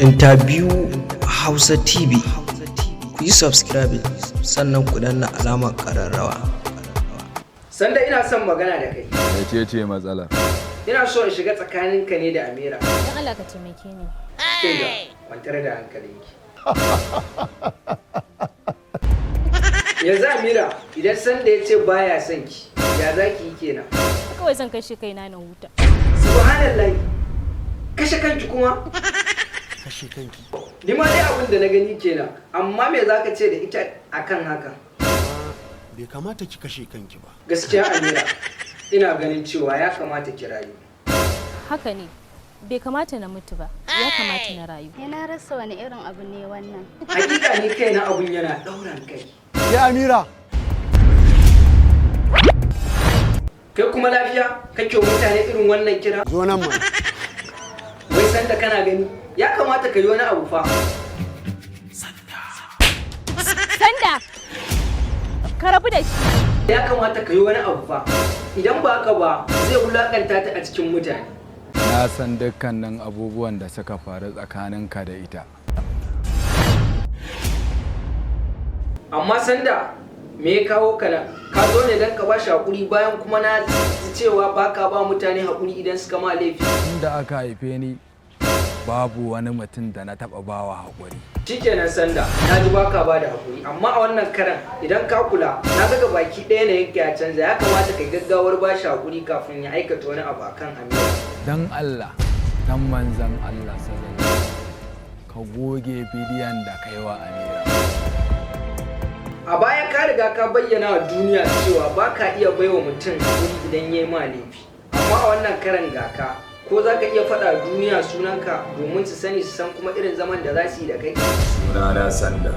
Interview Hausa TV. Ku yi subscribe sannan ku danna alamar ƙararrawa. Sanda ina son magana da kai. Mece matsala? Ina so in shiga tsakaninka ne da Amira. Dan Allah ka taimake ni. Kinga, kwantar da hankalinki. Yanzu Amira, idan Sanda ya ce baya son ki, ya za ki yi kenan? Kawai zan kashe kaina na huta. Subhanallahi. Kashe kanki kuma? Kashe kanki. Ni ma dai abin da na gani kenan, amma me za ka ce da ita akan hakan? Bai kamata ki kashe kanki ba. Gaskiya Amira, ina ganin cewa ya kamata ki rayu. Haka ne. Bai kamata na mutu ba. Ya kamata na rayu. Yana rasa wani irin abu ne wannan. Hakika ni kaina abun yana ɗauran kai. Ya Amira. Kai kuma lafiya kake wa mutane irin wannan kira? Zo nan mana. Wai Sanda kana gani? Ya kamata ka yi wani abu fa. Sanda! Ka rabu da shi. Ya kamata ka yi wani abu fa. Idan ba haka ba zai wulakanta ta a cikin mutane. Na san dukkanin abubuwan da suka faru tsakaninka da ita. Amma Sanda, me ya kawo ka nan? Ka zo ne don ka ba shi haƙuri bayan kuma na ji cewa ba ka ba mutane haƙuri idan suka ma laifi. Inda aka haife ni babu wani mutum da na taɓa bawa haƙuri. Shikenan Sanda, na ji ba ka ba da haƙuri, amma a wannan karan idan ka kula na ga baki ɗaya na yake ya canza, ya kamata ka gaggawar ba shi haƙuri kafin ya aikata wani abu akan Amira. Dan Allah, dan manzan Allah sallallahu alaihi wasallam, ka goge bidiyon da kai wa Amira. A baya ka riga ka bayyana wa duniya cewa ba ka iya baiwa mutum haƙuri idan ya yi ma laifi. Amma a wannan karan gaka, ko za ka iya faɗa duniya sunanka domin su sani su san kuma irin zaman da za su yi da kai? Sunana Sanda.